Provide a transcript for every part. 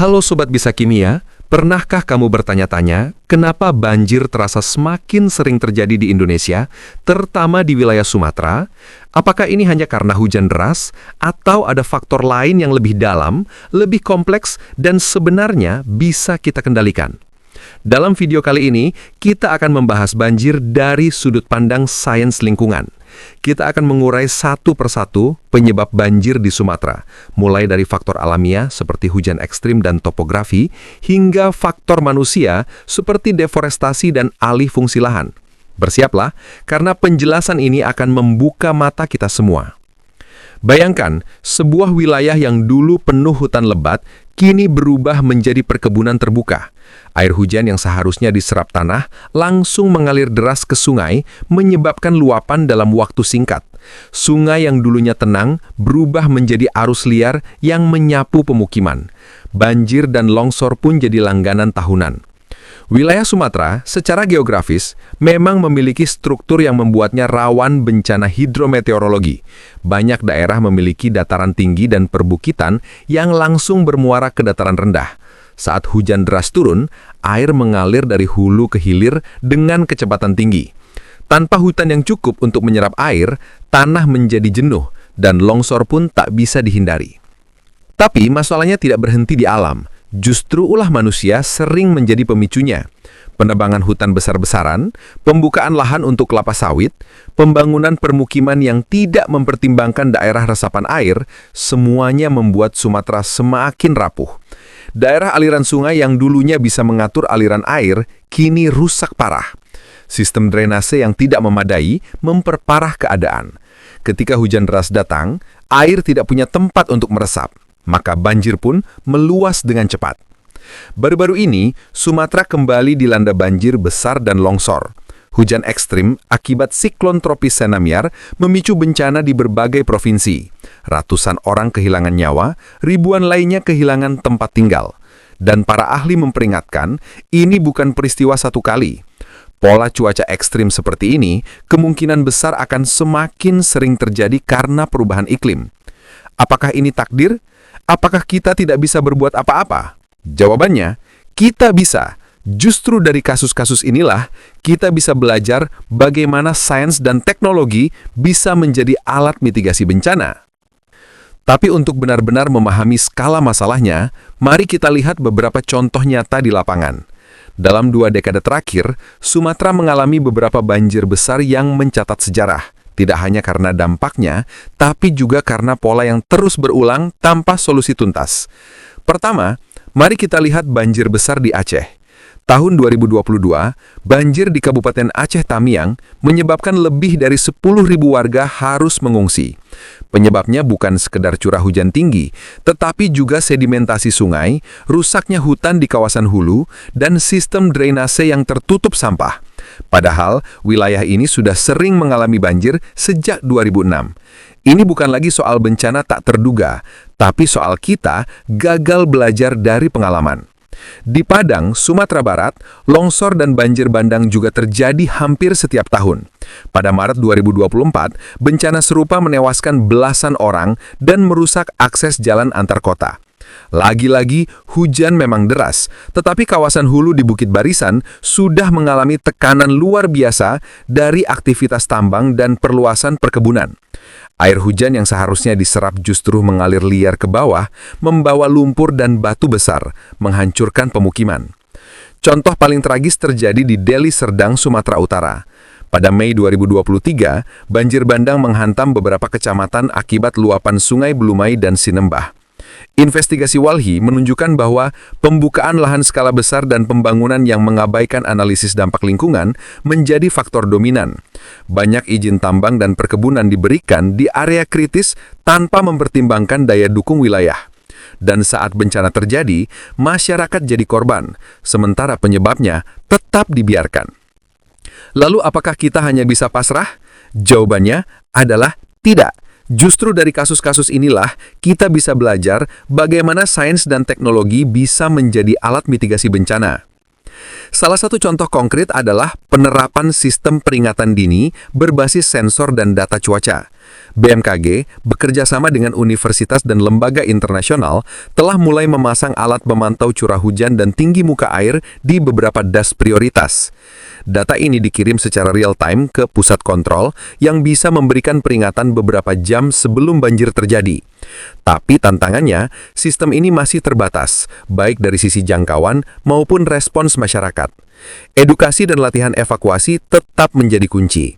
Halo Sobat Bisa Kimia, pernahkah kamu bertanya-tanya kenapa banjir terasa semakin sering terjadi di Indonesia, terutama di wilayah Sumatera? Apakah ini hanya karena hujan deras, atau ada faktor lain yang lebih dalam, lebih kompleks, dan sebenarnya bisa kita kendalikan? Dalam video kali ini, kita akan membahas banjir dari sudut pandang sains lingkungan. Kita akan mengurai satu persatu penyebab banjir di Sumatera, mulai dari faktor alamiah seperti hujan ekstrim dan topografi, hingga faktor manusia seperti deforestasi dan alih fungsi lahan. Bersiaplah, karena penjelasan ini akan membuka mata kita semua. Bayangkan, sebuah wilayah yang dulu penuh hutan lebat, kini berubah menjadi perkebunan terbuka. Air hujan yang seharusnya diserap tanah langsung mengalir deras ke sungai, menyebabkan luapan dalam waktu singkat. Sungai yang dulunya tenang berubah menjadi arus liar yang menyapu pemukiman. Banjir dan longsor pun jadi langganan tahunan. Wilayah Sumatera secara geografis memang memiliki struktur yang membuatnya rawan bencana hidrometeorologi. Banyak daerah memiliki dataran tinggi dan perbukitan yang langsung bermuara ke dataran rendah. Saat hujan deras turun, air mengalir dari hulu ke hilir dengan kecepatan tinggi. Tanpa hutan yang cukup untuk menyerap air, tanah menjadi jenuh dan longsor pun tak bisa dihindari. Tapi masalahnya tidak berhenti di alam. Justru ulah manusia sering menjadi pemicunya. Penebangan hutan besar-besaran, pembukaan lahan untuk kelapa sawit, pembangunan permukiman yang tidak mempertimbangkan daerah resapan air, semuanya membuat Sumatera semakin rapuh. Daerah aliran sungai yang dulunya bisa mengatur aliran air, kini rusak parah. Sistem drainase yang tidak memadai memperparah keadaan. Ketika hujan deras datang, air tidak punya tempat untuk meresap. Maka banjir pun meluas dengan cepat. Baru-baru ini, Sumatera kembali dilanda banjir besar dan longsor. Hujan ekstrim akibat siklon tropis Senamiar memicu bencana di berbagai provinsi. Ratusan orang kehilangan nyawa, ribuan lainnya kehilangan tempat tinggal. Dan para ahli memperingatkan, ini bukan peristiwa satu kali. Pola cuaca ekstrim seperti ini kemungkinan besar akan semakin sering terjadi karena perubahan iklim. Apakah ini takdir? Apakah kita tidak bisa berbuat apa-apa? Jawabannya, kita bisa. Justru dari kasus-kasus inilah, kita bisa belajar bagaimana sains dan teknologi bisa menjadi alat mitigasi bencana. Tapi untuk benar-benar memahami skala masalahnya, mari kita lihat beberapa contoh nyata di lapangan. Dalam 2 dekade terakhir, Sumatera mengalami beberapa banjir besar yang mencatat sejarah. Tidak hanya karena dampaknya, tapi juga karena pola yang terus berulang tanpa solusi tuntas. Pertama, mari kita lihat banjir besar di Aceh. Tahun 2022, banjir di Kabupaten Aceh Tamiang menyebabkan lebih dari 10.000 warga harus mengungsi. Penyebabnya bukan sekedar curah hujan tinggi, tetapi juga sedimentasi sungai, rusaknya hutan di kawasan hulu, dan sistem drainase yang tertutup sampah. Padahal, wilayah ini sudah sering mengalami banjir sejak 2006. Ini bukan lagi soal bencana tak terduga, tapi soal kita gagal belajar dari pengalaman. Di Padang, Sumatera Barat, longsor dan banjir bandang juga terjadi hampir setiap tahun. Pada Maret 2024, bencana serupa menewaskan belasan orang dan merusak akses jalan antar kota. Lagi-lagi, hujan memang deras, tetapi kawasan hulu di Bukit Barisan sudah mengalami tekanan luar biasa dari aktivitas tambang dan perluasan perkebunan. Air hujan yang seharusnya diserap justru mengalir liar ke bawah, membawa lumpur dan batu besar, menghancurkan pemukiman. Contoh paling tragis terjadi di Deli Serdang, Sumatera Utara. Pada Mei 2023, banjir bandang menghantam beberapa kecamatan akibat luapan Sungai Belumai dan Sinembah. Investigasi Walhi menunjukkan bahwa pembukaan lahan skala besar dan pembangunan yang mengabaikan analisis dampak lingkungan menjadi faktor dominan. Banyak izin tambang dan perkebunan diberikan di area kritis tanpa mempertimbangkan daya dukung wilayah. Dan saat bencana terjadi, masyarakat jadi korban, sementara penyebabnya tetap dibiarkan. Lalu apakah kita hanya bisa pasrah? Jawabannya adalah tidak. Justru dari kasus-kasus inilah kita bisa belajar bagaimana sains dan teknologi bisa menjadi alat mitigasi bencana. Salah satu contoh konkret adalah penerapan sistem peringatan dini berbasis sensor dan data cuaca. BMKG bekerja sama dengan universitas dan lembaga internasional telah mulai memasang alat pemantau curah hujan dan tinggi muka air di beberapa das prioritas. Data ini dikirim secara real-time ke pusat kontrol yang bisa memberikan peringatan beberapa jam sebelum banjir terjadi. Tapi tantangannya, sistem ini masih terbatas, baik dari sisi jangkauan maupun respons masyarakat. Edukasi dan latihan evakuasi tetap menjadi kunci.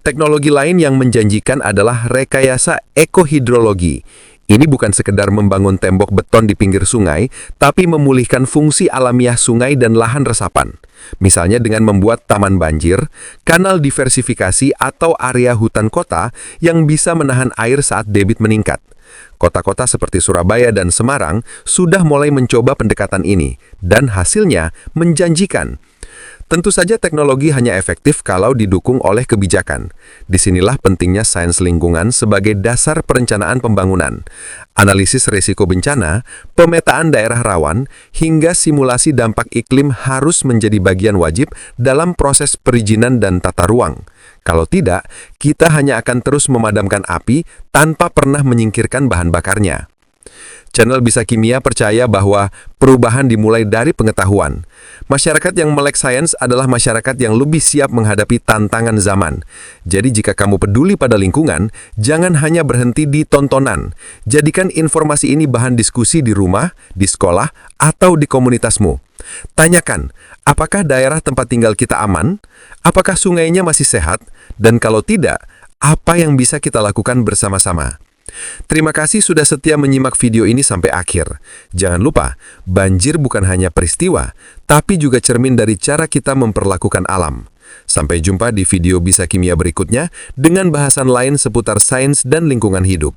Teknologi lain yang menjanjikan adalah rekayasa ekohidrologi. Ini bukan sekedar membangun tembok beton di pinggir sungai, tapi memulihkan fungsi alamiah sungai dan lahan resapan. Misalnya dengan membuat taman banjir, kanal diversifikasi atau area hutan kota yang bisa menahan air saat debit meningkat. Kota-kota seperti Surabaya dan Semarang sudah mulai mencoba pendekatan ini, dan hasilnya menjanjikan. Tentu saja teknologi hanya efektif kalau didukung oleh kebijakan. Disinilah pentingnya sains lingkungan sebagai dasar perencanaan pembangunan. Analisis risiko bencana, pemetaan daerah rawan, hingga simulasi dampak iklim harus menjadi bagian wajib dalam proses perizinan dan tata ruang. Kalau tidak, kita hanya akan terus memadamkan api tanpa pernah menyingkirkan bahan bakarnya. Channel Bisa Kimia percaya bahwa perubahan dimulai dari pengetahuan. Masyarakat yang melek sains adalah masyarakat yang lebih siap menghadapi tantangan zaman. Jadi jika kamu peduli pada lingkungan, jangan hanya berhenti di tontonan. Jadikan informasi ini bahan diskusi di rumah, di sekolah, atau di komunitasmu. Tanyakan, apakah daerah tempat tinggal kita aman? Apakah sungainya masih sehat? Dan kalau tidak, apa yang bisa kita lakukan bersama-sama? Terima kasih sudah setia menyimak video ini sampai akhir. Jangan lupa, banjir bukan hanya peristiwa, tapi juga cermin dari cara kita memperlakukan alam. Sampai jumpa di video Bisa Kimia berikutnya dengan bahasan lain seputar sains dan lingkungan hidup.